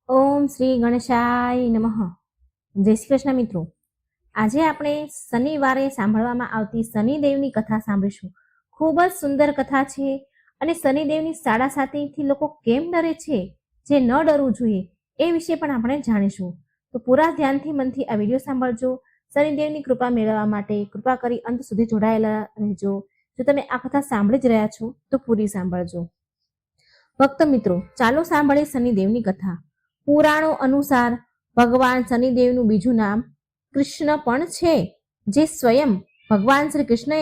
ઓમ શ્રી ગણેશાય નમઃ. જય શ્રી કૃષ્ણ મિત્રો. આજે આપણે શનિવારે સાંભળવામાં આવતી શનિદેવની કથા સાંભળીશું. ખૂબ જ સુંદર કથા છે અને શનિદેવની સાડાસાતીથી લોકો કેમ ડરે છે, જે ન ડરવું જોઈએ એ વિશે પણ આપણે જાણીશું. તો પૂરા ધ્યાનથી મનથી આ વિડીયો સાંભળજો. શનિદેવની કૃપા મેળવવા માટે કૃપા કરી અંત સુધી જોડાયેલા રહેજો. જો તમે આ કથા સાંભળી જ રહ્યા છો તો પૂરી સાંભળજો. ભક્ત મિત્રો, ચાલો સાંભળીએ શનિદેવની કથા. પુરાણો અનુસાર ભગવાન શનિદેવનું બીજું નામ કૃષ્ણ પણ છે, જે સ્વયં ભગવાન શ્રી કૃષ્ણએ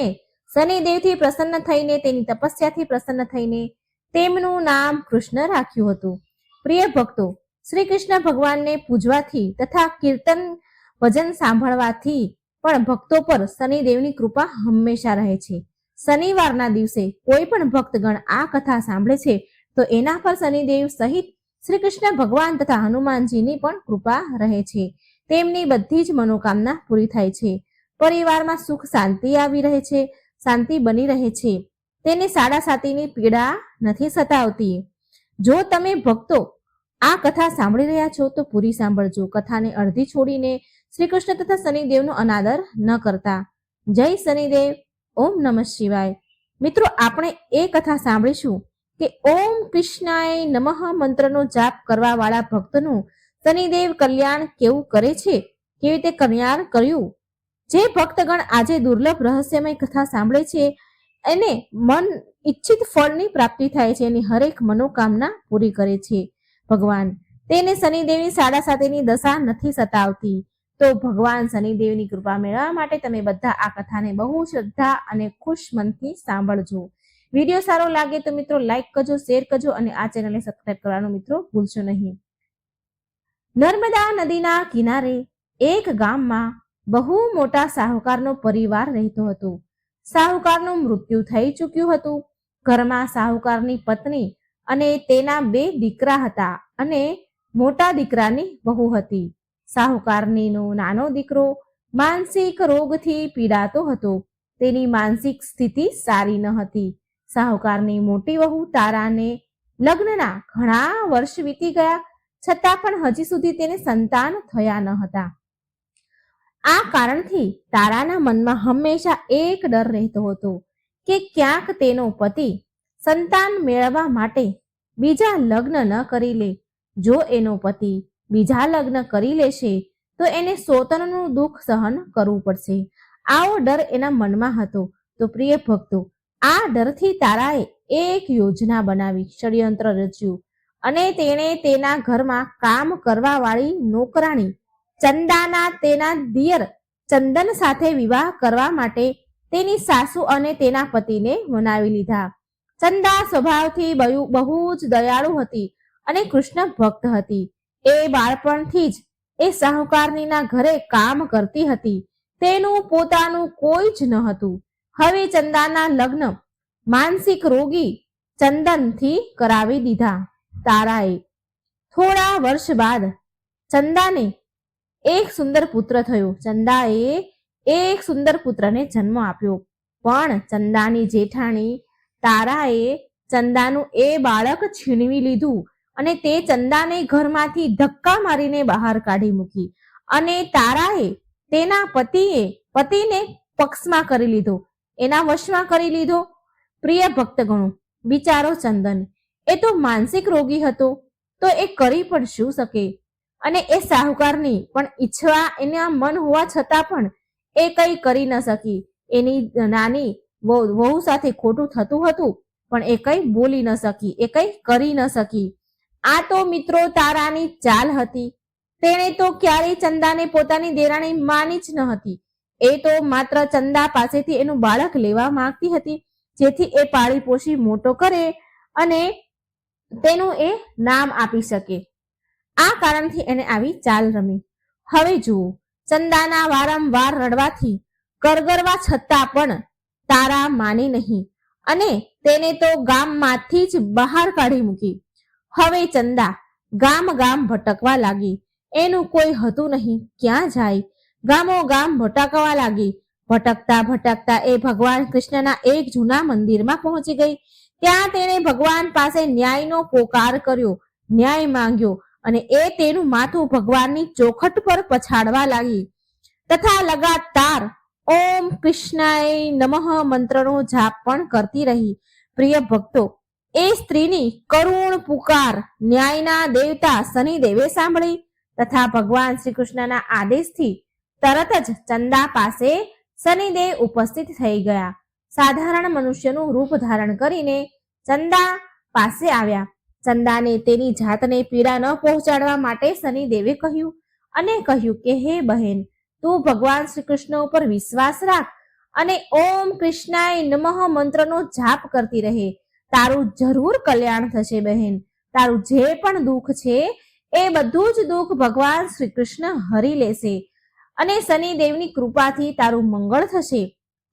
શનિદેવથી પ્રસન્ન થઈને, તેની તપસ્યાથી પ્રસન્ન થઈને તેમનું નામ કૃષ્ણ રાખ્યું હતું. પ્રિય ભક્તો, શ્રી કૃષ્ણ ભગવાનને પૂજવાથી તથા કીર્તન ભજન સાંભળવાથી પણ ભક્તો પર શનિદેવની કૃપા હંમેશા રહે છે. શનિવારના દિવસે કોઈ પણ ભક્તગણ આ કથા સાંભળે છે તો એના પર શનિદેવ સહિત શ્રી કૃષ્ણ ભગવાન તથા હનુમાનજીની પણ કૃપા રહે છે. તેમની બધી જ મનોકામના પૂરી થાય છે. પરિવારમાં સુખ શાંતિ આવી રહે છે, શાંતિ બની રહે છે. તેને સાડાસાતીની પીડા નથી સતાવતી. જો તમે ભક્તો આ કથા સાંભળી રહ્યા છો તો પૂરી સાંભળજો. કથાને અડધી છોડીને શ્રી કૃષ્ણ તથા શનિદેવનો અનાદર ન કરતા. જય શનિદેવ. ઓમ નમઃ શિવાય. મિત્રો, આપણે એ કથા સાંભળીશું કે ઓમ કૃષ્ણાય નમઃ મંત્રનો જાપ કરવા વાળા ભક્તનું શનિદેવ કલ્યાણ કેવું કરે છે, કેવી રીતે કલ્યાણ કર્યું. જે ભક્તગણ આજે દુર્લભ રહસ્યમય કથા સાંભળે છે એને મન ઈચ્છિત ફળની પ્રાપ્તિ થાય છે, એની હરેક મનોકામના પૂરી કરે છે ભગવાન. તેને શનિદેવની સાડાસાતીની દશા નથી સતાવતી. તો ભગવાન શનિદેવની કૃપા મેળવવા માટે તમે બધા આ કથાને બહુ શ્રદ્ધા અને ખુશ મનથી સાંભળજો. વિડીયો સારો લાગે તો મિત્રો લાઈક કરજો, શેર કરજો અને આ ચેનલને સબસ્ક્રાઇબ કરવાનું મિત્રો ભૂલશો નહીં. નર્મદા નદીના કિનારે એક ગામમાં બહુ મોટા શાહુકારનો પરિવાર રહેતો હતો. શાહુકારનું મૃત્યુ થઈ ચૂક્યું હતું. ઘરમાં શાહુકારની પત્ની અને તેના 2 દીકરા હતા અને મોટા દીકરાની વહુ હતી. શાહુકારનીનો નાનો દીકરો માનસિક રોગથી પીડાતો હતો. તેની માનસિક સ્થિતિ સારી ન હતી. શાહુકારની મોટી વહુ તારાને લગ્નના ઘણા વર્ષ વીતી ગયા, છતાં પણ હજી સુધી તેને સંતાન થયા ન હતા. આ કારણથી તારાના મનમાં હંમેશા એક ડર રહેતો હતો કે ક્યાંક તેનો પતિ સંતાન મેળવવા માટે બીજા લગ્ન ન કરી લે. જો એનો પતિ બીજા લગ્ન કરી લેશે તો એને સોતનનું દુઃખ સહન કરવું પડશે. આવો ડર એના મનમાં હતો. તો પ્રિય ભક્તો, આ ડરથી તારાએ એક યોજના બનાવી, ષડયંત્ર રચ્યું અને તેણે તેના ઘરમાં કામ કરવા વાળી નોકરાણી ચંદાના તેના દિયર ચંદન સાથે વિવાહ કરવા માટે તેની સાસુ અને તેના પતિને મનાવી લીધા. ચંદા સ્વભાવથી બહુ જ દયાળુ હતી અને કૃષ્ણ ભક્ત હતી. એ બાળપણથી જ એ શાહુકારનીના ઘરે કામ કરતી હતી. તેનું પોતાનું કોઈ જ ન હતું. હવે ચંદાના લગ્ન માનસિક રોગી ચંદનથી કરાવી દીધા તારાએ. થોડા વર્ષ બાદ ચંદાને એક સુંદર પુત્ર થયો. ચંદાએ એક સુંદર પુત્રને જન્મ આપ્યો. પણ ચંદાની જેઠાણી તારાએ ચંદાનું એ બાળક છીનવી લીધું અને તે ચંદાને ઘરમાંથી ધક્કા મારીને બહાર કાઢી મૂકી અને તારાએ તેના પતિને પક્ષમાં કરી લીધો, એના વશમાં કરી લીધો. પ્રિય ભક્તગણો, બિચારો ચંદન એ તો માનસિક રોગી હતો, તો એ કરી પણ શું શકે. અને એ શાહુકારની પણ ઈચ્છા એના મન હોવા છતાં પણ એ કંઈ કરી ન શકી. એની નાની વહુ સાથે ખોટું થતું હતું પણ એ કંઈ બોલી ન શકી, એ કંઈ કરી ન શકી. આ તો મિત્રો તારાની ચાલ હતી. તેણે તો ક્યારેય ચંદાને પોતાની દેરાણી માની જ ન હતી. એ તો માત્ર ચંદા પાસેથી એનું બાળક લેવા માંગતી હતી, જેથી એ પાળી પોષી મોટો કરે અને તેનું એ નામ આપી શકે. આ કારણથી એને આવી ચાલ રમી. હવે જુઓ, ચંદાના વારંવાર રડવાથી કરગરવા છતાં પણ તારા માની નહીં અને તેને તો ગામમાંથી જ બહાર કાઢી મૂકી. હવે ચંદા ગામ ભટકવા લાગી. એનું કોઈ હતું નહીં, ક્યાં જાય. ગામો ગામ ભટકવા લાગી. ભટકતા ભટકતા એ ભગવાન કૃષ્ણના એક જૂના મંદિરમાં પહોંચી ગઈ. ત્યાં તેણે ભગવાન પાસે ન્યાયનો પોકાર કર્યો, ન્યાય માંગ્યો અને એ તેનું માથું ભગવાનની ચોખટ પર પછાડવા લાગી તથા લગાતાર ઓમ કૃષ્ણાય નમઃ મંત્રનો જાપ પણ કરતી રહી. પ્રિય ભક્તો, એ સ્ત્રીની કરુણ પુકાર ન્યાયના દેવતા શનિદેવે સાંભળી તથા ભગવાન શ્રી કૃષ્ણના આદેશથી તરત જ ચંદા પાસે શનિદેવ ઉપસ્થિત થઈ ગયા. સાધારણ મનુષ્યનું રૂપ ધારણ કરીને ચંદા પાસે આવ્યા. ચંદાને તેની જાતને પીડા ન પહોંચાડવા માટે શનિદેવે કહ્યું અને કહ્યું કે હે બહેન, તું ભગવાન શ્રી કૃષ્ણ ઉપર વિશ્વાસ રાખ અને ઓમ કૃષ્ણાય નમઃ મંત્રનો જાપ કરતી રહે. તારું જરૂર કલ્યાણ થશે બહેન. તારું જે પણ દુઃખ છે એ બધું જ દુઃખ ભગવાન શ્રી કૃષ્ણ હરી લેશે અને શનિદેવની કૃપાથી તારું મંગળ થશે.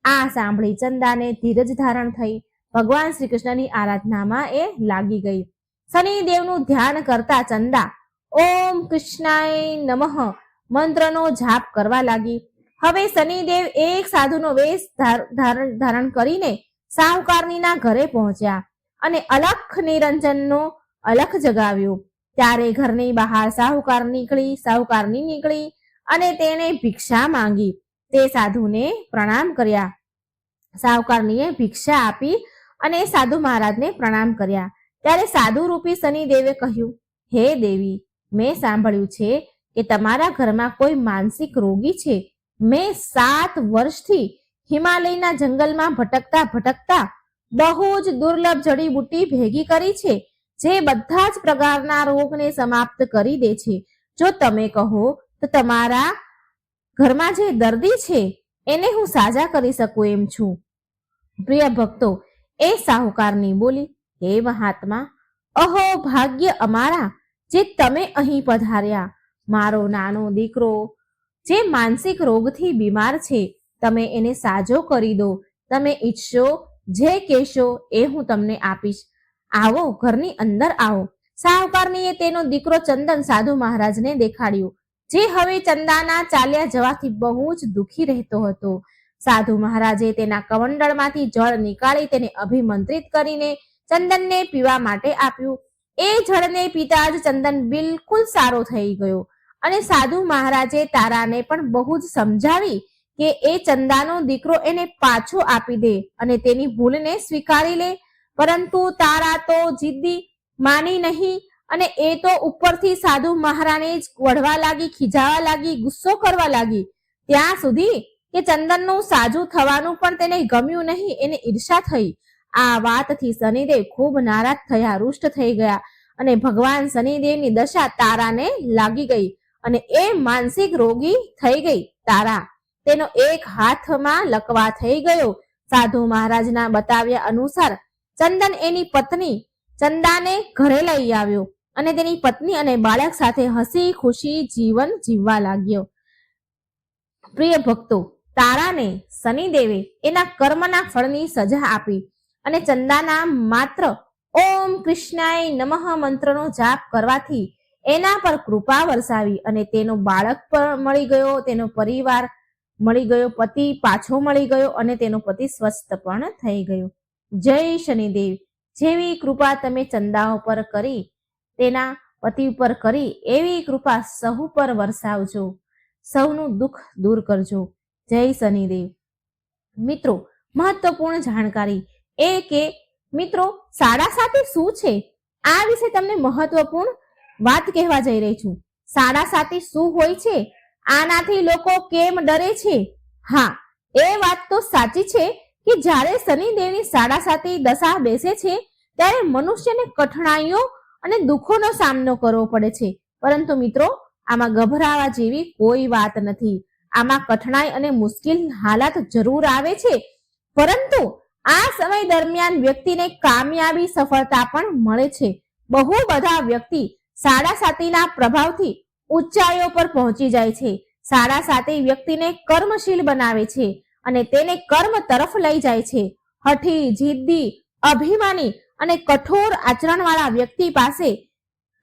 આ સાંભળી ચંદાને ધીરજ ધારણ થઈ ભગવાન શ્રી કૃષ્ણની આરાધનામાં એ લાગી ગઈ. શનિદેવનું ધ્યાન કરતા ચંદા ઓમ કૃષ્ણાય નમઃ મંત્રનો જાપ કરવા લાગી. હવે શનિદેવ એક સાધુનો વેશ ધારણ કરીને સાહુકારનીના ઘરે પહોંચ્યા અને અલખ નિરંજનનો અલખ જગાવ્યો. ત્યારે ઘરની બહાર સાહુકારની નીકળી અને તેણે ભિક્ષા માંગી. તે સાધુને પ્રણામ કર્યા. સાહુકારનીએ ભિક્ષા આપી અને સાધુ મહારાજને પ્રણામ કર્યા. ત્યારે સાધુ રૂપી શનિદેવે કહ્યું, હે દેવી, મેં સાંભળ્યું છે કે તમારા ઘરમાં કોઈ માનસિક રોગી છે. મેં 7 વર્ષથી હિમાલયના જંગલમાં ભટકતા બહુ જ દુર્લભ જડીબુટ્ટી ભેગી કરી છે જે બધા જ પ્રકારના રોગને સમાપ્ત કરી દે છે. જો તમે કહો તો તમારા ઘરમાં જે દર્દી છે એને હું સાજા કરી શકું એમ છું. પ્રિય ભક્તો, એ સાહુકારની બોલી, હે મહાત્મા, અહો ભાગ્ય અમારા જે તમે અહીં પધાર્યા. મારો નાનો દીકરો જે માનસિક રોગથી બીમાર છે, તમે એને સાજો કરી દો. તમે ઈચ્છો જે કહેશો એ હું તમને આપીશ. આવો, ઘરની અંદર આવો. સાહુકારનીએ તેનો દીકરો ચંદન સાધુ મહારાજને દેખાડ્યો, જે હવે ચંદાના ચાલ્યા જવાથી બહુ જ દુઃખી રહેતો હતો. સાધુ મહારાજે તેના કમંડળમાંથી જળ નીકાળી તેને અભિમંત્રિત કરીને ચંદનને પીવા માટે આપ્યું. એ જળને પીતા જ ચંદન બિલકુલ સારો થઈ ગયો અને સાધુ મહારાજે તારાને પણ બહુ જ સમજાવી કે એ ચંદાનો દીકરો એને પાછો આપી દે અને તેની ભૂલને સ્વીકારી લે. પરંતુ તારા તો જિદ્દી માની નહીં અને એ તો ઉપરથી સાધુ મહારાજને જ વઢવા લાગી, ખીજાવા લાગી, ગુસ્સો કરવા લાગી, ત્યાં સુધી કે ચંદનનું સાજું થવાનું પણ તેને ગમ્યું નહીં. એને ઈર્ષા થઈ. આ વાતથી શનિદેવ ખૂબ નારાજ થયા, રૂષ્ટ થઈ ગયા અને ભગવાન શનિદેવની દશા તારાને લાગી ગઈ અને એ માનસિક રોગી થઈ ગઈ. તારા તેનો એક હાથમાં લકવા થઈ ગયો. સાધુ મહારાજના બતાવ્યા અનુસાર ચંદન એની પત્ની ચંદાને ઘરે લઈ આવ્યો અને તેની પત્ની અને બાળક સાથે હસી ખુશી જીવન જીવવા લાગ્યો. પ્રિય ભક્તો, તારાને શનિદેવે એના કર્મના ફળની સજા આપી અને ચંદાના માત્ર ઓમ કૃષ્ણાય નમઃ મંત્રનો જાપ કરવાથી એના પર કૃપા વરસાવી અને તેનો બાળક પણ મળી ગયો, તેનો પરિવાર મળી ગયો, પતિ પાછો મળી ગયો અને તેનો પતિ સ્વસ્થ પણ થઈ ગયો. જય શનિદેવ. જેવી કૃપા તમે ચંદા ઉપર કરી, તેના પતિ ઉપર કરી, એવી કૃપા સહુ પર વરસાવજો. સૌનું દુઃખ દૂર કરજો. જય શનિદેવ. મિત્રો, મહત્વપૂર્ણ જાણકારી એ કે મિત્રો, સાડાસાતી શું છે આ વિશે તમને મહત્વપૂર્ણ વાત કહેવા જઈ રહી છું. સાડાસાતી શું હોય છે, આનાથી લોકો કેમ ડરે છે? હા, એ વાત તો સાચી છે કે જ્યારે શનિદેવની સાડાસાતી દશા બેસે છે ત્યારે મનુષ્યને કઠણાઈઓ અને દુઃખોનો સામનો કરવો પડે છે. પરંતુ મિત્રો, આમાં ગભરાવા જેવી કોઈ વાત નથી. આમાં કઠણાઈ અને મુશ્કેલ હાલાત જરૂર આવે છે, પરંતુ આ સમય દરમિયાન વ્યક્તિને કામયાબી સફળતા પણ મળે છે. બહુ બધા વ્યક્તિ સાડાસાતીના પ્રભાવથી ઊંચાઈઓ પર પહોંચી જાય છે. સાડાસાતી વ્યક્તિને કર્મશીલ બનાવે છે અને તેને કર્મ તરફ લઈ જાય છે. હઠી, જિદ્દી, અભિમાની અને કઠોર આચરણવાળા વ્યક્તિ પાસે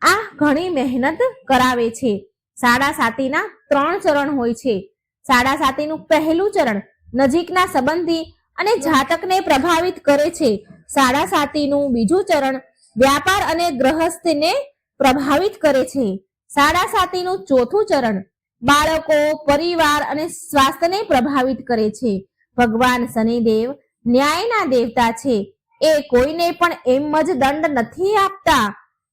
આ ઘણી મહેનત કરાવે છે. સાડાસાતીના 3 ચરણ હોય છે. સાડાસાતીનું પહેલું ચરણ નજીકના સંબંધી અને જાતકને પ્રભાવિત કરે છે. સાડાસાતીનું બીજું ચરણ વ્યાપાર અને ગૃહસ્થને પ્રભાવિત કરે છે. સાડાસાતીનું ચોથું ચરણ બાળકો, પરિવાર અને સ્વાસ્થ્યને પ્રભાવિત કરે છે. ભગવાન શનિદેવ ન્યાયના દેવતા છે. એ કોઈને પણ એમ જ દંડ નથી આપતા.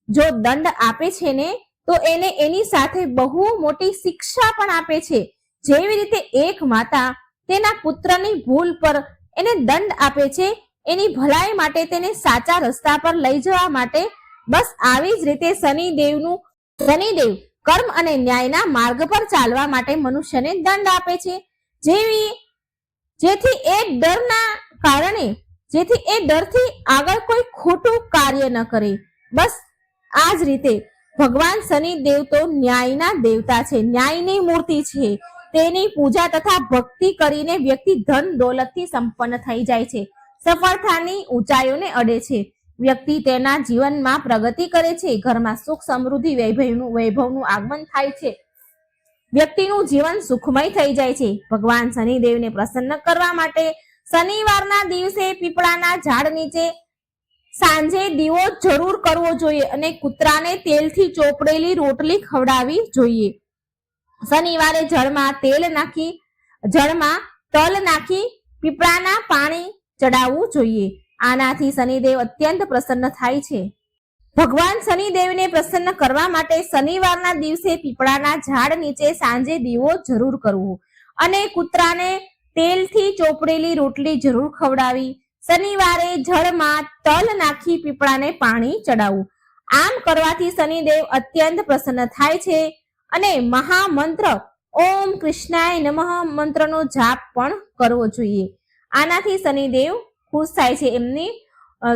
જો દંડ આપે છે ને તો એને એની સાથે બહુ મોટી શિક્ષા પણ આપે છે. જેવી રીતે એક માતા તેના પુત્રની ભૂલ પર એને દંડ આપે છે, એની ભલાઈ માટે તેને સાચા રસ્તા પર લઈ જવા માટે, બસ આવી જ રીતે શનિદેવ કર્મ અને ન્યાયના માર્ગ પર ચાલવા માટે મનુષ્યને દંડ આપે છે. જેથી એ ડરથી આગળ કોઈ ખોટું કાર્ય ન કરે. બસ આ જ રીતે ભગવાન શનિદેવ તો ન્યાયના દેવતા છે, ન્યાયની મૂર્તિ છે. તેની પૂજા તથા ભક્તિ કરીને વ્યક્તિ ધન દોલતથી સંપન્ન થઈ જાય છે, સફળતાની ઊંચાઈઓને અડે છે. વ્યક્તિ તેના જીવનમાં પ્રગતિ કરે છે, ઘરમાં સુખ સમૃદ્ધિ વૈભવનું આગમન થાય છે, વ્યક્તિનું જીવન સુખમય થઈ જાય છે. ભગવાન શનિદેવને પ્રસન્ન કરવા માટે શનિવારના દિવસે પીપળાના ઝાડ નીચે સાંજે દીવો જરૂર કરવો જોઈએ અને કૂતરાને તેલથી ચોપડેલી રોટલી ખવડાવવી જોઈએ. શનિવારે જળમાં તલ નાખી પીપળાના પાણી ચડાવવું જોઈએ. આનાથી શનિદેવ અત્યંત પ્રસન્ન થાય છે. ભગવાન શનિદેવને પ્રસન્ન કરવા માટે શનિવારના દિવસે પીપળાના ઝાડ નીચે સાંજે દીવો જરૂર કરવો અને કૂતરાને તેલથી ચોપડેલી રોટલી જરૂર ખવડાવી. શનિવારે જળમાં તલ નાખી પીપળાને પાણી ચડાવવું. આમ કરવાથી શનિદેવ અત્યંત પ્રસન્ન થાય છે અને મહામંત્ર ઓમ કૃષ્ણાય નમઃ મંત્રનો જાપ પણ કરવો જોઈએ. આનાથી શનિદેવ ખુશ થાય છે, એમની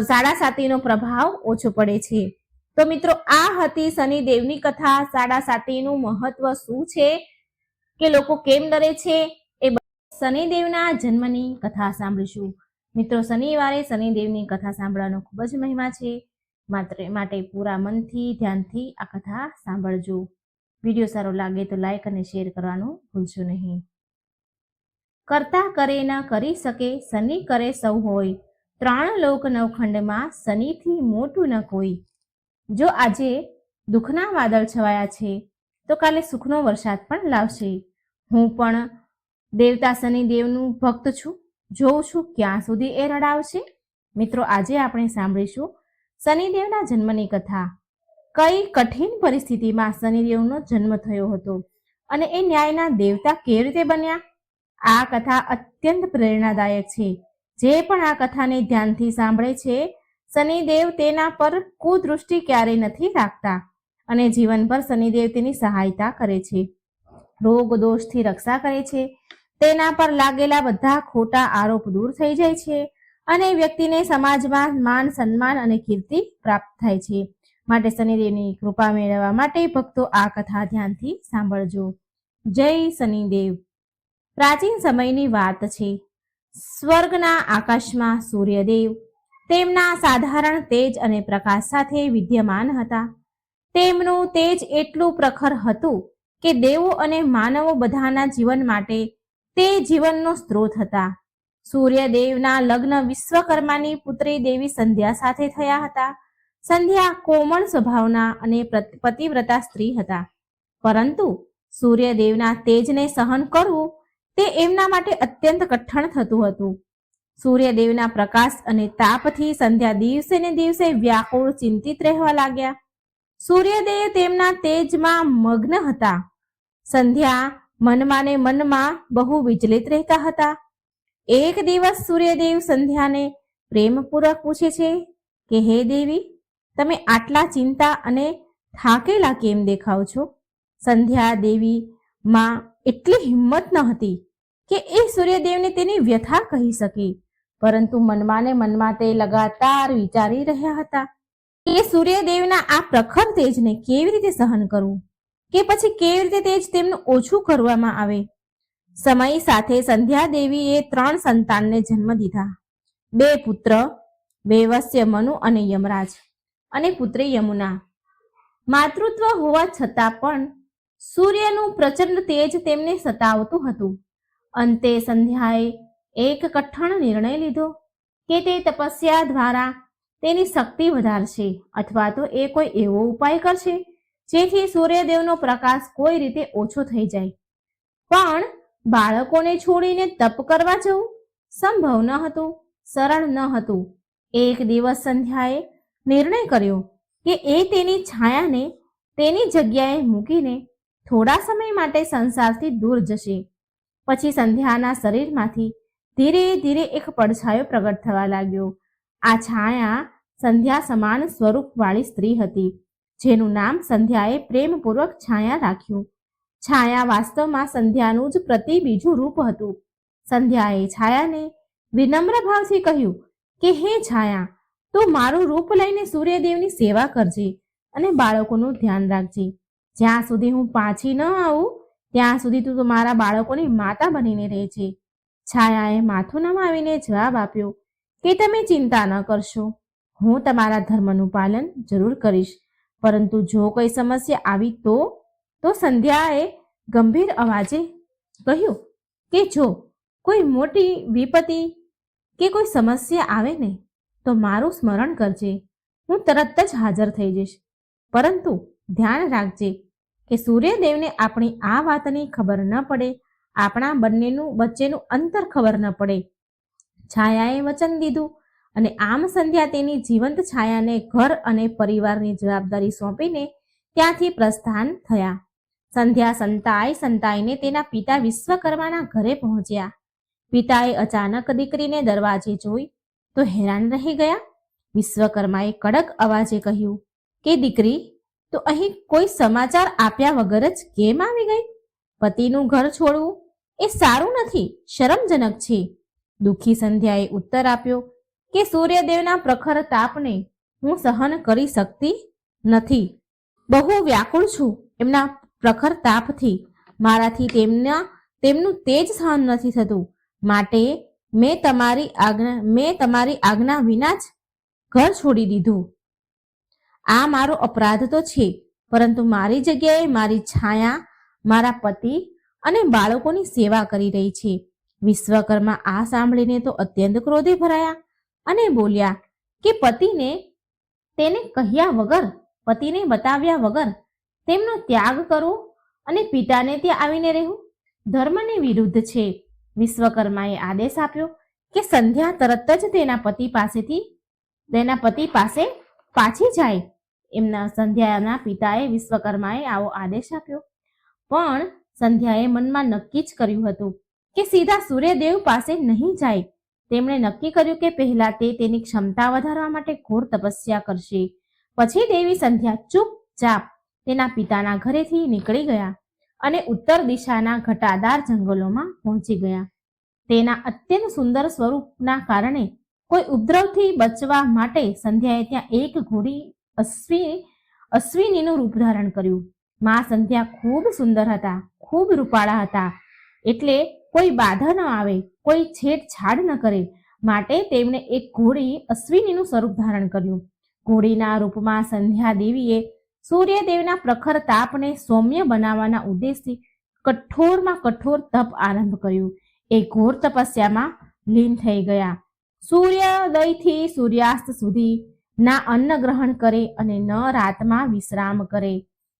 સાડાસાતીનો પ્રભાવ ઓછો પડે છે. તો મિત્રો, આ હતી શનિદેવની કથા. સાડાસાતીનું મહત્વ શું છે કે લોકો કેમ ડરે છે, એ શનિદેવના જન્મની કથા સાંભળીશું. મિત્રો, શનિવારે શનિદેવની કથા સાંભળવાનો ખૂબ જ મહિમા છે, માટે પૂરા મનથી ધ્યાનથી આ કથા સાંભળજો. વિડીયો સારો લાગે તો લાઈક અને શેર કરવાનું ભૂલશો નહીં. કરતા કરે ન કરી શકે, શનિ કરે સૌ હોય, ત્રણ લોક નવખંડમાં શનિથી મોટું ન કોઈ. જો આજે દુઃખના વાદળ છવાયા છે તો કાલે સુખનો વરસાદ પણ લાવશે. હું પણ દેવતા શનિદેવનું ભક્ત છું, જોઉં છું ક્યાં સુધી એ રડાવશે. મિત્રો, આજે આપણે સાંભળીશું શનિદેવના જન્મની કથા. કઈ કઠિન પરિસ્થિતિમાં શનિદેવનો જન્મ થયો હતો અને એ ન્યાયના દેવતા કેવી રીતે બન્યા. આ કથા અત્યંત પ્રેરણાદાયક છે. જે પણ આ કથાને ધ્યાનથી સાંભળે છે, શનિદેવ તેના પર કુદૃષ્ટિ ક્યારેય નથી રાખતા અને જીવનભર શનિદેવ તેની સહાયતા કરે છે, રોગ દોષથી રક્ષા કરે છે. તેના પર લાગેલા બધા ખોટા આરોપ દૂર થઈ જાય છે અને વ્યક્તિને સમાજમાં માન સન્માન અને કીર્તિ પ્રાપ્ત થાય છે. માટે શનિદેવની કૃપા મેળવવા માટે ભક્તો આ કથા ધ્યાનથી સાંભળજો. જય શનિદેવ. પ્રાચીન સમયની વાત છે. સ્વર્ગના આકાશમાં સૂર્યદેવ તેમના સાધારણ તેજ અને પ્રકાશ સાથે વિદ્યમાન હતા. તેમનું તેજ એટલું પ્રખર હતું કે દેવો અને માનવો બધાના જીવન માટે તે જીવનનો સ્ત્રોત હતા. સૂર્યદેવના લગ્ન વિશ્વકર્માની પુત્રી દેવી સંધ્યા સાથે થયા હતા. સંધ્યા કોમળ સ્વભાવના અને પતિવ્રતા સ્ત્રી હતા, પરંતુ સૂર્યદેવના તેજને સહન કરવું તે એમના માટે અત્યંત કઠણ થતું હતું. સૂર્યદેવના પ્રકાશ અને તાપથી સંધ્યા દિવસે ને દિવસે વ્યાકુળ ચિંતિત રહેવા લાગ્યા. સૂર્યદેવ તેમના તેજમાં મગ્ન હતા. સંધ્યા મનમાં ને મનમાં બહુ વિચલિત રહેતા હતા. એક દિવસ સૂર્યદેવ સંધ્યાને પ્રેમપૂર્વક પૂછે છે કે હે દેવી, તમે આટલા ચિંતા અને થાકેલા કેમ દેખાવ છો? સંધ્યા દેવી માં એટલી હિંમત ન હતી કે એ સૂર્યદેવને તેની વ્યથા કહી શકે, પરંતુ મનમાં ને મનમાં તે લગાતાર વિચારી રહ્યા હતા કે સૂર્યદેવના આ પ્રખર તેજને કેવી રીતે સહન કરવું, કે પછી કેવી રીતે તેજ તેમનું ઓછું કરવામાં આવે. સમય સાથે સંધ્યા દેવીએ 3 સંતાનને જન્મ દીધા. 2 પુત્ર, વૈવસ્ય મનુ અને યમરાજ, અને પુત્રી યમુના. માતૃત્વ હોવા છતાં પણ સૂર્યનું પ્રચંડ તેજ તેમને સતાવતું હતું. અંતે સંધ્યાએ એક કઠણ નિર્ણય લીધો કે તે તપસ્યા દ્વારા તેની શક્તિ વધારશે, અથવા તો એ કોઈ એવો ઉપાય કરશે જેથી સૂર્યદેવનો પ્રકાશ કોઈ રીતે ઓછો થઈ જાય. પણ બાળકોને છોડીને તપ કરવા જવું સંભવ ન હતું, સરળ ન હતું. એક દિવસ સંધ્યાએ નિર્ણય કર્યો કે એ તેની છાયાને તેની જગ્યાએ મૂકીને થોડા સમય માટે સંસારથી દૂર જશે. પછી સંધ્યાના શરીરમાંથી ધીરે ધીરે એક પડછાયો પ્રગટ થવા લાગ્યો. આ છાયા સંધ્યા સમાન સ્વરૂપવાળી સ્ત્રી હતી, જેનું નામ સંધ્યાએ પ્રેમપૂર્વક છાયા રાખ્યું. છાયા વાસ્તવમાં સંધ્યાનું જ બીજું રૂપ હતું. સંધ્યાએ છાયાને વિનમ્ર ભાવથી કહ્યું કે હે છાયા, તું મારું રૂપ લઈને સૂર્યદેવની સેવા કરજે અને બાળકોનું ધ્યાન રાખજે. જ્યાં સુધી હું પાછી ન આવું ત્યાં સુધી તું મારા બાળકોની માતા બનીને રહેજે. છાયાએ માથું નમાવીને જવાબ આપ્યો કે તમે ચિંતા ન કરશો, હું તમારા ધર્મનું પાલન જરૂર કરીશ, પરંતુ જો કોઈ સમસ્યા આવી તો સંધ્યાએ ગંભીર અવાજે કહ્યું કે જો કોઈ મોટી વિપત્તિ કે કોઈ સમસ્યા આવે ને તો મારું સ્મરણ કરજે, હું તરત જ હાજર થઈ જઈશ. પરંતુ ધ્યાન રાખજે કે સૂર્યદેવને આપણી આ વાતની ખબર ન પડે, આપણા બંનેનું વચ્ચેનું અંતર ખબર ન પડે. છાયાએ વચન દીધું અને આમ સંધ્યા તેની જીવંત છાયાને ઘર અને પરિવારની જવાબદારી સોંપીને ત્યાંથી પ્રસ્થાન થયા. સંધ્યા સંતાઈને તેના પિતા વિશ્વકર્માના ઘરે પહોંચ્યા. પિતાએ અચાનક દીકરીને દરવાજે જોઈ તો હેરાન રહી ગયા. વિશ્વકર્માએ કડક અવાજે કહ્યું કે દીકરી, તો અહીં કોઈ સમાચાર આપ્યા વગર જ કેમ આવી ગઈ? પતિનું ઘર છોડવું એ સારું નથી, શરમજનક છે. દુઃખી સંધ્યાએ ઉત્તર આપ્યો કે સૂર્યદેવના પ્રખર તાપને હું સહન કરી શકતી નથી. બહુ વ્યાકુળ છું એમના પ્રખર તાપથી. મારાથી તેમનું તેજ સહન નથી થતું, માટે મેં તમારી આજ્ઞા વિના જ ઘર છોડી દીધું. આ મારો અપરાધ તો છે, પરંતુ મારી જગ્યાએ મારી છાયા મારા પતિ અને બાળકોની સેવા કરી રહી છે. વિશ્વકર્મા આ સાંભળીને તો અત્યંત ક્રોધે ભરાયા અને બોલ્યા કે તેને કહ્યા વગર, પતિને બતાવ્યા વગર તેમનો ત્યાગ કરવો અને પિતાને ત્યાં આવીને રહેવું ધર્મને વિરુદ્ધ છે. વિશ્વકર્માએ આદેશ આપ્યો કે સંધ્યા તરત જ તેના પતિ પાસે પાછી જાય. સંધ્યાના પિતાએ વિશ્વકર્માએ આવો આદેશ આપ્યો, પણ સંધ્યાએ મનમાં નક્કી જ કર્યું હતું કે સીધા સૂર્યદેવ પાસે નહીં જાય. તેમણે નક્કી કર્યું કે પહેલા તે તેની ક્ષમતા વધારવા માટે ઘોર તપસ્યા કરશે. પછી દેવી સંધ્યા ચૂપચાપ તેના પિતાના ઘરેથી નીકળી ગયા અને ઉત્તર દિશાના ઘટાદાર જંગલોમાં પહોંચી ગયા. તેના અત્યંત સુંદર સ્વરૂપના કારણે કોઈ ઉપદ્રવથી બચવા માટે સંધ્યાએ ત્યાં એક ઘોડી અશ્વિનીનું રૂપ ધારણ કર્યું. માં સંધ્યા ખૂબ સુંદર હતા, ખૂબ રૂપાળા હતા, એટલે કોઈ બાધા ન આવે, કોઈ છેડછાડ ન કરે, માટે તેમણે એક ઘોડી અશ્વિનીનું સ્વરૂપ ધારણ કર્યું. ઘોડીના રૂપમાં સંધ્યા દેવીએ સૂર્યદેવના પ્રખર તાપને સૌમ્ય બનાવવાના ઉદ્દેશથી કઠોરમાં કઠોર તપ આરંભ કર્યું. એ ઘોર તપસ્યામાં લીન થઈ ગયા. સૂર્યોદયથી સૂર્યાસ્ત સુધી ના અન્ન ગ્રહણ કરે અને ન રાતમાં વિશ્રામ કરે.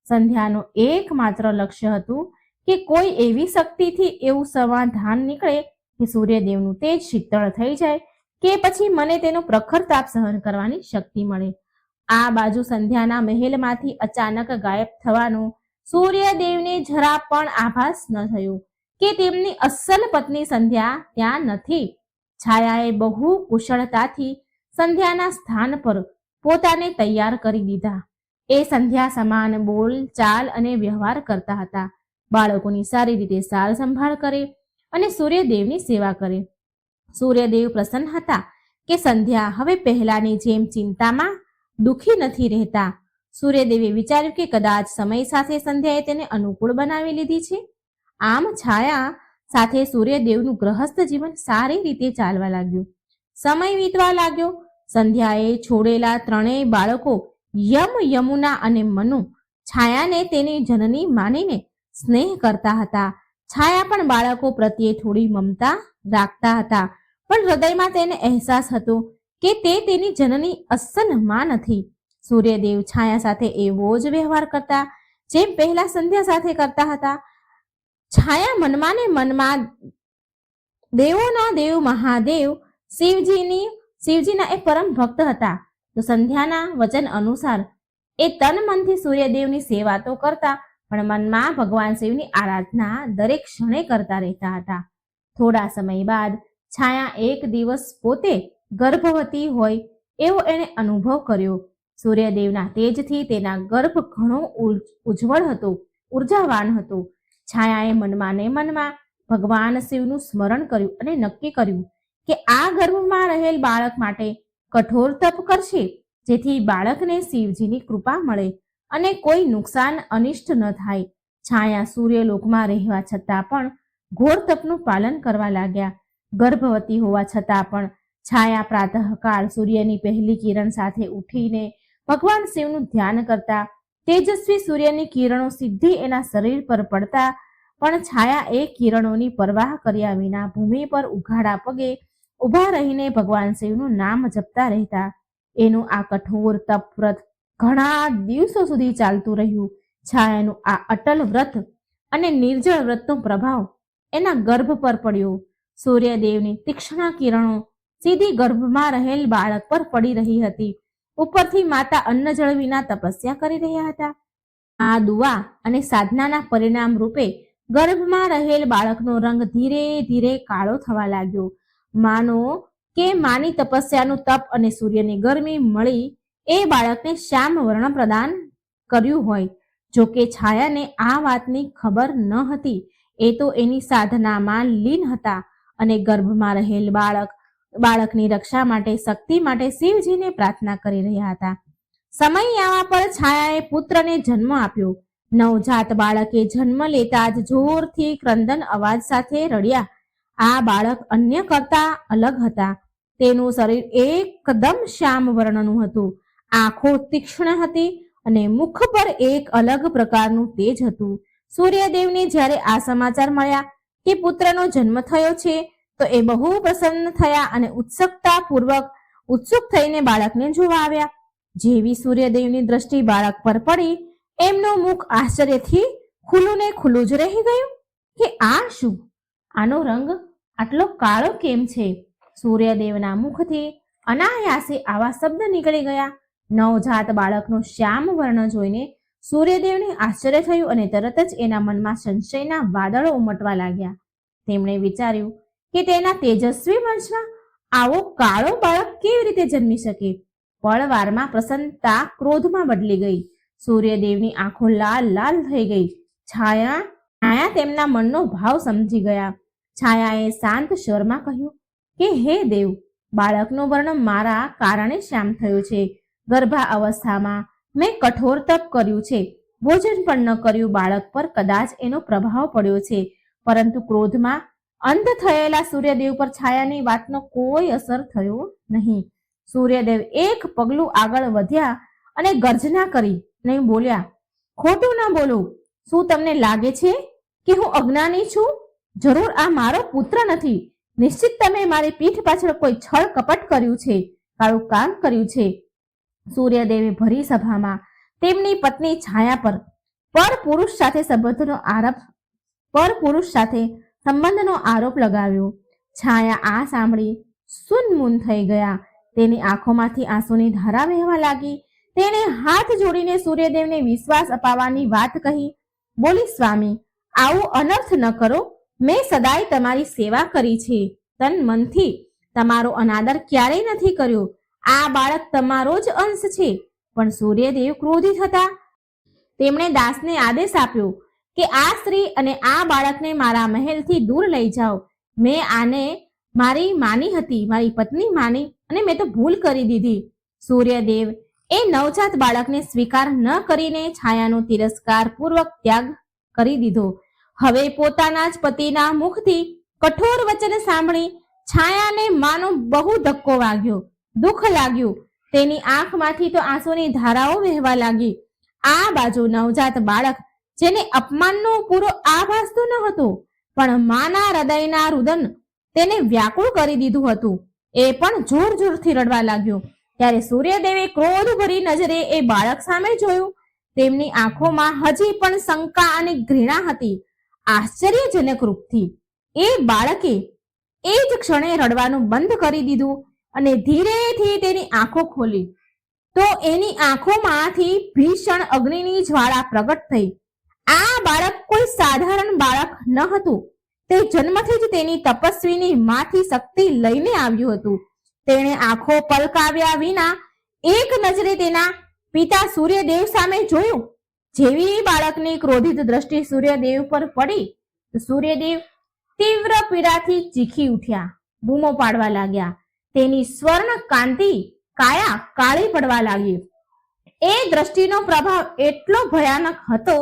સંધ્યાનું એકમાત્ર લક્ષ્ય હતું કે કોઈ એવી શક્તિથી એવું સમાધાન નીકળે કે સૂર્યદેવનું તેજ શીતળ થઈ જાય કે પછી મને તેનો પ્રખર તાપ સહન કરવાની શક્તિ મળે. આ બાજુ સંધ્યાના મહેલમાંથી અચાનક ગાયબ થવાનો સૂર્યદેવને જરા પણ આભાસ ન થયો કે તેમની અસલ પત્ની સંધ્યા ત્યાં નથી. છાયાએ બહુ કુશળતાથી સંધ્યાના સ્થાન પર પોતાને તૈયાર કરી દીધા. એ સંધ્યા સમાન બોલ, ચાલ અને વ્યવહાર કરતા હતા. બાળકોની સારી રીતે સાર સંભાળ કરે અને સૂર્યદેવની સેવા કરે. સૂર્યદેવ પ્રસન્ન હતા કે સંધ્યા હવે પહેલાની જેમ ચિંતામાં દુઃખી નથી રહેતા. સૂર્યદેવે વિચાર્યું કે કદાચ સમય સાથે સંધ્યાએ તેને અનુકૂળ બનાવી લીધી છે. આમ છાયા સાથે સૂર્યદેવનું ગ્રહસ્થ જીવન સારી રીતે ચાલવા લાગ્યું. સમય વીતવા લાગ્યો. સંધ્યાએ છોડેલા ત્રણેય બાળકો યમુના અને મનુ છાયાને તેની જનની માનીને સ્નેહ કરતા હતા. છાયા પણ બાળકો પ્રત્યે થોડી મમતા રાખતા હતા, પણ હૃદયમાં તેને અહેસાસ હતો કે તે તેની જનની અસલ માં નથી. સૂર્યદેવ છાયા સાથે એવો જ વ્યવહાર કરતા જેમ પહેલા સંધ્યા સાથે કરતા હતા. છાયા મનમાં ને મનમાં દેવોના દેવ મહાદેવ શિવજીના એ પરમ ભક્ત હતા. તો સંધ્યાના વચન અનુસાર એ તન મનથી સૂર્યદેવની સેવા તો કરતા, પણ મનમાં ભગવાન શિવની આરાધના દરેક ક્ષણે કરતા રહેતા હતા. થોડા સમય બાદ છાયા એક દિવસ પોતે ગર્ભવતી હોય એવો એણે અનુભવ કર્યો. સૂર્યદેવના તેજથી તેના ગર્ભ ઘણો ઉજ્જવળ હતો, ઉર્જાવાન હતો. છાયાએ મનમાં ને મનમાં ભગવાન શિવનું સ્મરણ કર્યું અને નક્કી કર્યું કે આ ગર્ભમાં રહેલ બાળક માટે કઠોર તપ કરશે, જેથી બાળકને શિવજીની કૃપા મળે અને કોઈ નુકસાન અનિષ્ટ ન થાય. છાયા સૂર્યલોકમાં રહેવા છતાં પણ ઘોર તપનું પાલન કરવા લાગ્યા. ગર્ભવતી હોવા છતાં પણ છાયા પ્રાતઃકાળ સૂર્યની પહેલી કિરણ સાથે ઉઠીને ભગવાન શિવનું ધ્યાન કરતા. તેજસ્વી સૂર્યની કિરણો સીધી એના શરીર પર પડતા, પણ છાયા એ કિરણોની પરવાહ કર્યા વિના ભૂમિ પર ઉઘાડા પગે ઊભા રહીને ભગવાન શિવનું નામ જપતા રહેતા. એનું આ કઠોર તપ વ્રત ઘણા દિવસો સુધી ચાલતું રહ્યું. છાયાનું આ અટલ વ્રત અને નિર્જળ વ્રતનો પ્રભાવ એના ગર્ભ પર પડ્યો. સૂર્યદેવની તીક્ષ્ણ કિરણો સીધી ગર્ભમાં રહેલ બાળક પર પડી રહી હતી. ઉપરથી માતા અન્ન જળ વિના તપસ્યા કરી રહ્યા હતા. આ દુઆ અને સાધનાના પરિણામ રૂપે ગર્ભમાં રહેલ બાળકનો રંગ ધીરે ધીરે કાળો થવા લાગ્યો. માનો કે માની તપસ્યાનું તપ અને સૂર્યની ગરમી મળી એ બાળકને શ્યામ વર્ણ પ્રદાન કર્યું હોય. જો કે છાયાને આ વાતની ખબર ન હતી. એ તો એની સાધનામાં લીન હતા અને ગર્ભમાં રહેલ બાળકની રક્ષા માટે, શક્તિ માટે શિવજીને પ્રાર્થના કરી રહ્યા હતા. સમય આવવા પર છાયાએ પુત્રને જન્મ આપ્યો. નવજાત બાળકે જન્મ લેતા જ જોરથી ક્રંદન અવાજ સાથે રડ્યા. આ બાળક અન્ય કરતા અલગ હતા. તેનું શરીર એકદમ શ્યામ વર્ણનું હતું. આંખો તીક્ષ્ણ હતી અને મુખ પર એક અલગ પ્રકારનું તેજ હતું. સૂર્યદેવને જ્યારે આ સમાચાર મળ્યા કે પુત્રનો જન્મ થયો છે, તો એ બહુ પ્રસન્ન થયા અને ઉત્સુક થઈને બાળકને જોવા આવ્યા. જેવી સૂર્યદેવની દ્રષ્ટિ બાળક પર પડી, એમનું મુખ આશ્ચર્યથી ખુલ્લું ને ખુલ્લું જ રહી ગયું કે આ શું? આનો રંગ આટલો કાળો કેમ છે? સૂર્યદેવના મુખથી અનાયાસે આવા શબ્દ નીકળી ગયા. નવજાત બાળકનો શ્યામ વર્ણ જોઈને સૂર્યદેવને આશ્ચર્ય થયું અને તરત જ એના મનમાં સંશયના વાદળો ઉમટવા લાગ્યા. તેમણે વિચાર્યું કે તેના તેજસ્વી વંશમાં આવો કાળો બાળક કેવી રીતે જન્મી શકે? પળવારમાં પ્રસન્નતા ક્રોધમાં બદલી ગઈ. સૂર્યદેવની આંખો લાલ લાલ થઈ ગઈ. છાયા તેમના મનનો ભાવ સમજી ગયા. છાયાએ શાંત સ્વરમાં કહ્યું કે હે દેવ, બાળકનો વર્ણ મારા કારણે શ્યામ થયો છે. ગર્ભા અવસ્થામાં મેં કઠોર તપ કર્યું છે, ભોજન પણ ન કર્યું. બાળક પર કદાચ એનો પ્રભાવ પડ્યો છે, પરંતુ ક્રોધમાં અંધ થયેલા સૂર્યદેવ પર છાયાની વાતનો કોઈ અસર થયો નહીં. સૂર્યદેવ એક પગલું આગળ વધ્યા અને ગર્જના કરી નહીં બોલ્યા, ખોટું ન બોલો. શું તમને લાગે છે કે હું અજ્ઞાની છું? જરૂર આ મારો પુત્ર નથી. નિશ્ચિત તમે મારી પીઠ પાછળ કોઈ છળ કપટ કર્યું છે, કાળું કામ કર્યું છે. સૂર્યદેવે ભરી સભામાં તેમની પત્ની છાયા પર પરપુરુષ સાથે સંબંધનો આરોપ લગાવ્યો. છાયા આ સાંભળી સુન્મૂન થઈ ગયા. તેની આંખોમાંથી આંસુની ધારા વહેવા લાગી. તેણે હાથ જોડીને સૂર્યદેવને વિશ્વાસ અપાવવાની વાત કહી. બોલી, સ્વામી, આવું અનર્થ ન કરો. મેં સદાય તમારી સેવા કરી છે, તન મનથી. તમારો અનાદર ક્યારેય નથી કર્યો. આ બાળક તમારો જ અંશ છે. પણ સૂર્યદેવ ક્રોધિત હતા. તેમણે દાસને આદેશ આપ્યો કે આ સ્ત્રી અને આ બાળકને મારા મહેલથી દૂર લઈ જાઓ. મેં આને મારી માની હતી, મારી પત્ની માની, અને મેં તો ભૂલ કરી દીધી. સૂર્યદેવ એ નવજાત બાળકને સ્વીકાર ન કરીને છાયાનો તિરસ્કાર પૂર્વક ત્યાગ કરી દીધો. હવે પોતાના જ પતિના મુખથી કઠોર વચન સાંભળી છાયાને માનો બહુ ધક્કો વાગ્યો, દુઃખ લાગ્યું. તેની આંખમાંથી તો આંસુની ધારાઓ વહેવા લાગી. આ બાજુ નવજાત બાળક, જેને અપમાનનો પૂરો આભાસ તો ન હતો, પણ માના હૃદયના રુદન તેને વ્યાકુળ કરી દીધું હતું, એ પણ જોર જોરથી રડવા લાગ્યો. ત્યારે સૂર્યદેવે ક્રોધ ભરી નજરે એ બાળક સામે જોયું. તેમની આંખોમાં હજી પણ શંકા અને ઘૃણા હતી. આશ્ચર્યજનક રૂપથી એ બાળકે એ જ ક્ષણે રડવાનું બંધ કરી દીધું અને ધીરેથી તેની આંખો ખોલી તો એની આંખોમાંથી ભીષણ અગ્નિની જ્વાળા પ્રગટ થઈ. આ બાળક કોઈ સાધારણ બાળક ન હતું. તે જન્મથી જ તેની તપસ્વીની માંથી શક્તિ લઈને આવ્યું હતું. તેણે આંખો પલકાવ્યા વિના એક નજરે તેના પિતા સૂર્યદેવ સામે જોયું. જેવી બાળકની ક્રોધિત દ્રષ્ટિ સૂર્યદેવ પર પડી, સૂર્યદેવ તીવ્ર પીડાથી ચીખી ઉઠ્યા, બૂમો પાડવા લાગ્યા. તેની સ્વર્ણ કાંતિ કાયા કાળી પડવા લાગી. એ દ્રષ્ટિનો પ્રભાવ એટલો ભયાનક હતો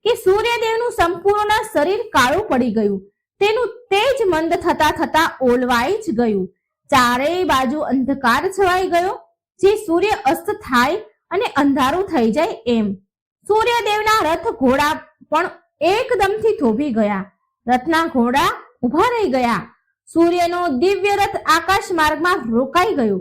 કે સૂર્યદેવનું સંપૂર્ણ શરીર કાળું પડી ગયું. તેનું તેજ મંદ થતા થતા ઓલવાઈ જ ગયું. ચારેય બાજુ અંધકાર છવાઈ ગયો, જે સૂર્ય અસ્ત થાય અને અંધારું થઈ જાય એમ. સૂર્યદેવના રથ ઘોડા પણ એકદમથી થોભી ગયા. રથના ઘોડા ઉભા રહી ગયા. સૂર્યનો દિવ્ય રથ આકાશ માર્ગમાં રોકાઈ ગયો.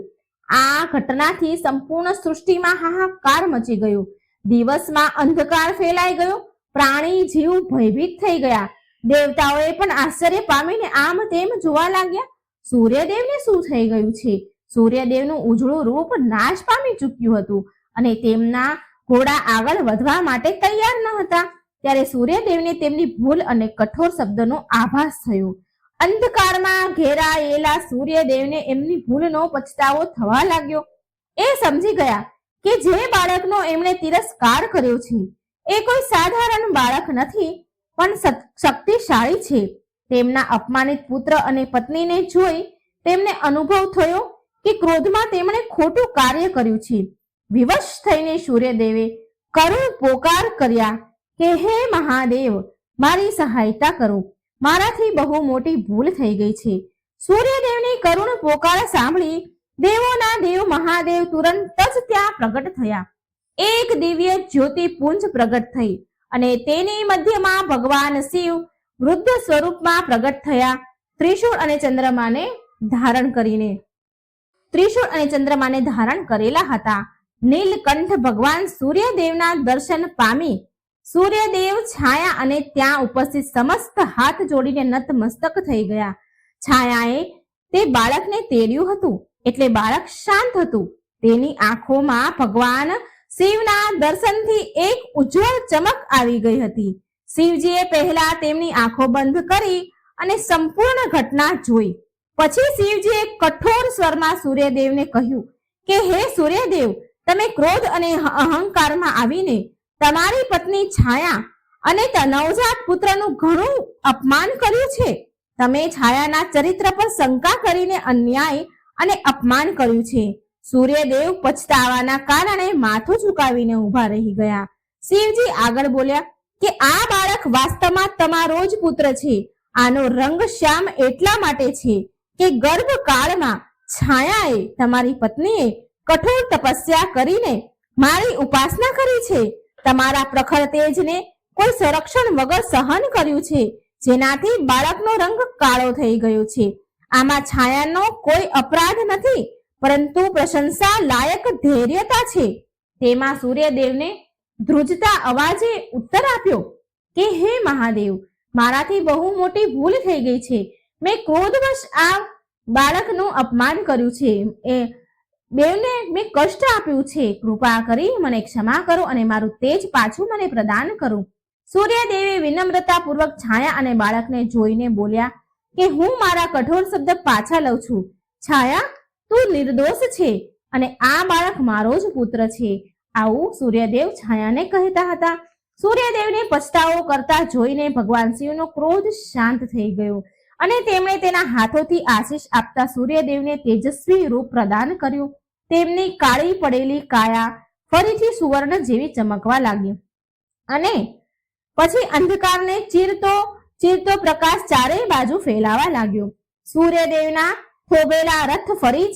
આ ઘટનાથી સંપૂર્ણ સૃષ્ટિમાં હાહાકાર મચી ગયો. દિવસમાં અંધકાર ફેલાઈ ગયો. પ્રાણી જીવ ભયભીત થઈ ગયા. દેવતાઓએ પણ આશ્ચર્ય પામીને આમ તેમ જોવા લાગ્યા. સૂર્યદેવને શું થઈ ગયું છે? સૂર્યદેવનું ઉજળું રૂપ નાશ પામી ચૂક્યું હતું અને તેમના ઘોડા આગળ વધવા માટે તૈયાર ન હતા. ત્યારે સૂર્યદેવને તેમની ભૂલ અને કઠોર શબ્દનો આભાસ થયો. અંધકારમાં ઘેરાયેલા સૂર્યદેવને એમની ભૂલનો પછતાવો થવા લાગ્યો. એ સમજી ગયા કે જે બાળકનો એમણે તિરસ્કાર કર્યો છે એ કોઈ સાધારણ બાળક નથી, પણ શક્તિશાળી છે. તેમના અપમાનિત પુત્ર અને પત્નીને જોઈ તેમને અનુભવ થયો કે ક્રોધમાં તેમણે ખોટું કાર્ય કર્યું છે. વિવશ થઈને સૂર્યદેવે કરુણ પોકાર કર્યા કે હે મહાદેવ, મારી સહાયતા કરો. મારાથી બહુ મોટી ભૂલ થઈ ગઈ છે. સૂર્યદેવની કરુણ પોકાર સાંભળી દેવોના દેવ મહાદેવ તુરંત જ ત્યાં પ્રગટ થયા. એક દિવ્ય જ્યોતિ પુંજ પ્રગટ થઈ અને તેની મધ્યમાં ભગવાન શિવ વૃદ્ધ સ્વરૂપમાં પ્રગટ થયા. ત્રિશૂળ અને ચંદ્રમાને ધારણ કરેલા હતા. નીલકંઠ ભગવાન સૂર્યદેવના દર્શન પામી સૂર્યદેવ છાયા અને ત્યાં ઉપસ્થિત સમસ્ત હાથ જોડીને નતમસ્તક થઈ ગયા. છાયાએ તે બાળકને તેડ્યું હતું એટલે બાળક શાંત હતું. તેની આંખોમાં ભગવાન શિવના દર્શનથી એક ઉજ્જવળ ચમક આવી ગઈ હતી. શિવજીએ પહેલા તેમની આંખો બંધ કરી અને સંપૂર્ણ ઘટના જોઈ. પછી શિવજીએ કઠોર સ્વરમાં સૂર્યદેવને કહ્યું કે હે સૂર્યદેવ, તમે ક્રોધ અને અહંકારમાં આવીને તમારી પત્ની છાયા અને નવજાત પુત્રનું ઘણું અપમાન કર્યું છે. તમે છાયાના ચરિત્ર પર શંકા કરીને અન્યાય અને અપમાન કર્યું છે. સૂર્યદેવ પછતાવાના કારણે માથું ઝુકાવીને ઊભા રહી ગયા. શિવજી આગળ બોલ્યા કે આ બાળક વાસ્તવમાં તમારો જ પુત્ર છે. આનો રંગ શ્યામ એટલા માટે છે કે ગર્ભકાળમાં છાયાએ તમારી પત્નીએ કઠોર તપસ્યા કરીને મારી ઉપાસના કરી છે. તમારા પ્રખર તેજને કોઈ સંરક્ષણ વગર સહન કર્યું છે, જેનાથી બાળકનો રંગ કાળો થઈ ગયો છે. આમાં છાયાનો કોઈ અપરાધ નથી, પરંતુ પ્રશંસા લાયક ધૈર્યતા છે. તેમાં સૂર્યદેવને ધ્રુજતા અવાજે ઉત્તર આપ્યો કે હે મહાદેવ, મારાથી બહુ મોટી ભૂલ થઈ ગઈ છે. મેં ક્રોધવશ આ બાળકનું અપમાન કર્યું છે. એ દેવને મેં કષ્ટ આપ્યું છે. કૃપા કરી મને ક્ષમા કરો અને મારું તેજ પાછું મને પ્રદાન કરો. સૂર્યદેવે વિનમ્રતાપૂર્વક છાયા અને બાળકને જોઈને બોલ્યા કે હું મારા કઠોર શબ્દ પાછા લઉં છું. છાયા, તું નિર્દોષ છે અને આ બાળક મારો જ પુત્ર છે. આવું સૂર્યદેવ છાયાને કહેતા હતા. સૂર્યદેવને પછતાવો કરતા જોઈને ભગવાન શિવનો ક્રોધ શાંત થઈ ગયો અને તેમણે તેના હાથોથી આશીષ આપતા સૂર્યદેવને તેજસ્વી રૂપ પ્રદાન કર્યું. તેમની કાળી પડેલી કાયા ફરીથી સુવર્ણ જેવી ચમકવા લાગી અને પછી અંધકારને ચીરતો પ્રકાશ ચારેય બાજુ ફેલાવા લાગ્યો. સૂર્યદેવના થોભેલા રથ ફરી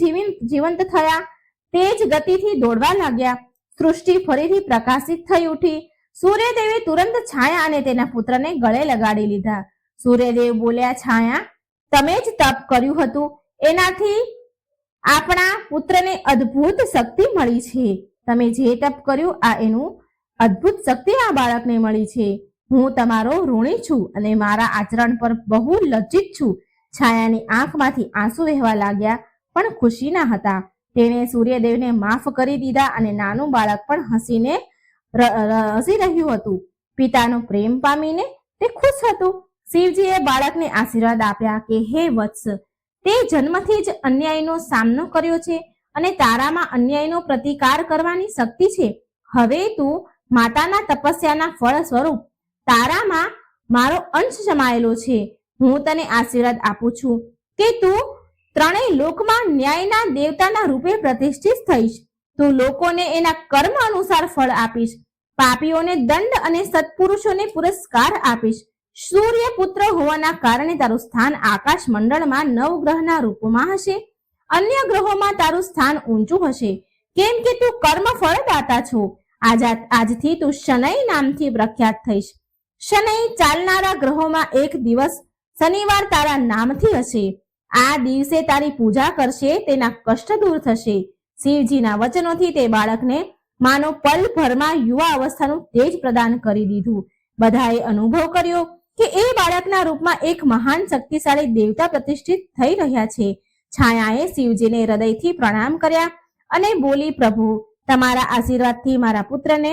જીવંત થયા. તેજ ગતિથી દોડવા લાગ્યા. સૃષ્ટિ ફરીથી પ્રકાશિત થઈ ઉઠી. સૂર્યદેવે તુરંત છાયા અને તેના પુત્રને ગળે લગાડી લીધા. સૂર્યદેવ બોલ્યા, છાયા, તમે જ તપ કર્યું હતું, એનાથી આપણા પુત્રને અદ્ભુત શક્તિ મળી છે. તમે જે તપ કર્યું આ એનું અદ્ભુત શક્તિ આ બાળકને મળી છે. હું તમારો ઋણી છું અને મારા આચરણ પર બહુ લજ્જિત છું. છાયાની આંખમાંથી આંસુ વહેવા લાગ્યા, પણ ખુશીના હતા. તેણે સૂર્યદેવને માફ કરી દીધા અને નાનું બાળક પણ હસી રહ્યું હતું. પિતાનો પ્રેમ પામીને તે ખુશ હતું. શિવજીએ બાળકને આશીર્વાદ આપ્યા કે હે વત્સ, તે જન્મથી જ અન્યાયનો સામનો કર્યો છે અને તારામાં અન્યાયનો પ્રતિકાર કરવાની શક્તિ છે. હવે તું માતાના તપસ્યાના ફળ સ્વરૂપ તારામાં મારો અંશ સમાયેલો છે. હું તને આશીર્વાદ આપું છું કે તું ત્રણેય લોકમાં ન્યાયના દેવતાના રૂપે પ્રતિષ્ઠિત થઈશ. તું લોકોને એના કર્મ અનુસાર ફળ આપીશ, પાપીઓને દંડ અને સત્પુરુષોને પુરસ્કાર આપીશ. સૂર્ય પુત્ર હોવાના કારણે તારું સ્થાન આકાશ મંડળમાં નવગ્રહના રૂપમાં હશે. અન્ય ગ્રહોમાં તારું સ્થાન ઊંચું હશે, કેમ કે તું કર્મ ફળદાતા છો. આજથી તું શનૈ નામથી પ્રખ્યાત થઈશ. શનૈ ચાલનારા ગ્રહોમાં એક દિવસ શનિવાર તારા નામથી હશે. આ દિવસે તારી પૂજા કરશે, તેના કષ્ટ દૂર થશે. શિવજીના વચનોથી તે બાળકને માનો પલભરમાં યુવા અવસ્થાનું તેજ પ્રદાન કરી દીધું. બધાએ અનુભવ કર્યો કે એ બાળકના રૂપમાં એક મહાન શક્તિશાળી દેવતા પ્રતિષ્ઠિત થઈ રહ્યા છે. છાયાએ શિવજીને હૃદયથી પ્રણામ કર્યા અને બોલી, પ્રભુ, તમારા આશીર્વાદથી મારા પુત્રને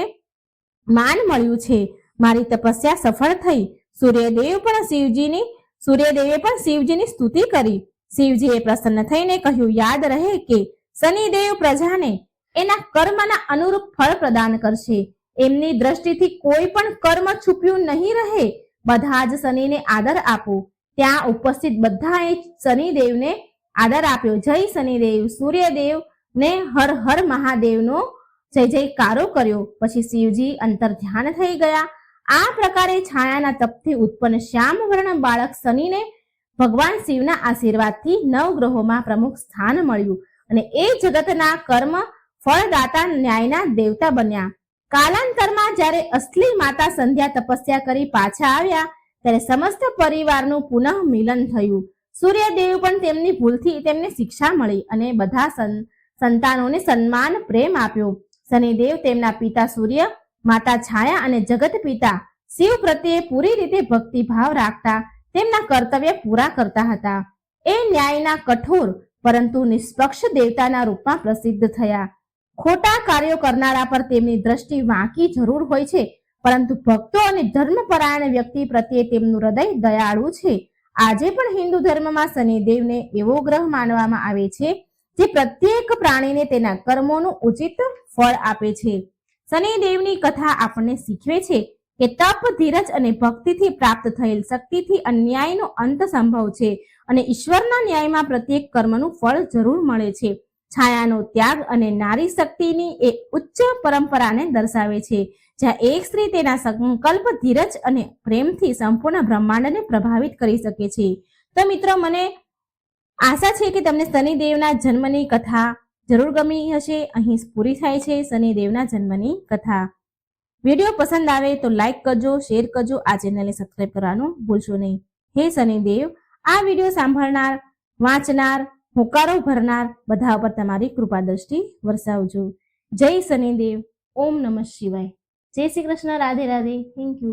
માન મળ્યું છે. મારી તપસ્યા સફળ થઈ. સૂર્યદેવે પણ શિવજીની સ્તુતિ કરી. શિવજીએ પ્રસન્ન થઈને કહ્યું, યાદ રહે કે શનિદેવ પ્રજાને એના કર્મના અનુરૂપ ફળ પ્રદાન કરશે. એમની દ્રષ્ટિથી કોઈ પણ કર્મ છુપ્યું નહીં રહે. બધા જ શનિને આદર આપો. ત્યાં ઉપસ્થિત બધાએ શનિદેવને આદર આપ્યો. જય શનિદેવ. સૂર્યદેવને હર હર મહાદેવનો જય જયકારો કર્યો. પછી શિવજી અંતર ધ્યાન થઈ ગયા. આ પ્રકારે છાયાના તપથી ઉત્પન્ન શ્યામ વર્ણ બાળક શનિને ભગવાન શિવના આશીર્વાદથી નવગ્રહોમાં પ્રમુખ સ્થાન મળ્યું અને એ જગતના કર્મ ફળદાતા ન્યાયના દેવતા બન્યા. કાલાંતરમાં જ્યારે અસલી માતા સંધ્યા તપસ્યા કરી પાછા આવ્યા, ત્યારે સમસ્ત પરિવારનું પુનઃ મિલન થયું. સૂર્યદેવ પણ તેમની ભૂલથી તેમને શિક્ષા મળી અને બધા સંતાનોને સન્માન પ્રેમ આપ્યો. શનિદેવ તેમના પિતા સૂર્ય, માતા છાયા અને જગત પિતા શિવ પ્રત્યે પૂરી રીતે ભક્તિભાવ રાખતા તેમના કર્તવ્ય પૂરા કરતા હતા. એ ન્યાયના કઠોર પરંતુ નિષ્પક્ષ દેવતાના રૂપમાં પ્રસિદ્ધ થયા. ખોટા કાર્યો કરનારા પર તેમની દ્રષ્ટિ વાંકી જરૂર હોય છે, પરંતુ ભક્તો અને ધર્મપરાયણ વ્યક્તિ પ્રત્યે તેમનું હૃદય દયાળુ છે. આજે પણ હિન્દુ ધર્મમાં શનિદેવને એવો ગ્રહ માનવામાં આવે છે જે પ્રત્યેક પ્રાણીને તેના કર્મોનું ઉચિત ફળ આપે છે. શનિદેવની કથા આપણને શીખવે છે કે તપ, ધીરજ અને ભક્તિથી પ્રાપ્ત થયેલ શક્તિથી અન્યાયનો અંત સંભવ છે અને ઈશ્વરના ન્યાયમાં પ્રત્યેક કર્મનું ફળ જરૂર મળે છે. છાયાનો ત્યાગ અને નારી શક્તિની એ ઉચ્ચ પરંપરાને દર્શાવે છે, જ્યાં એક સ્ત્રી તેના સંકલ્પ, ધીરજ અને પ્રેમથી સંપૂર્ણ બ્રહ્માંડને પ્રભાવિત કરી શકે છે. તો મિત્રો, મને આશા છે કે તમને શનિદેવના જન્મની કથા જરૂર ગમી હશે. અહીં પૂરી થાય છે શનિદેવના જન્મની કથા. વિડીયો પસંદ આવે તો લાઈક કરજો, શેર કરજો, આ ચેનલને સબસ્ક્રાઈબ કરવાનું ભૂલશો નહીં. હે શનિદેવ, આ વિડીયો સાંભળનાર, વાંચનાર, હોકારો ભરનાર બધા ઉપર તમારી કૃપા દ્રષ્ટિ વરસાવજો. જય શનિદેવ. ઓમ નમઃ શિવાય. જય શ્રી કૃષ્ણ. રાધે રાધે. Thank you.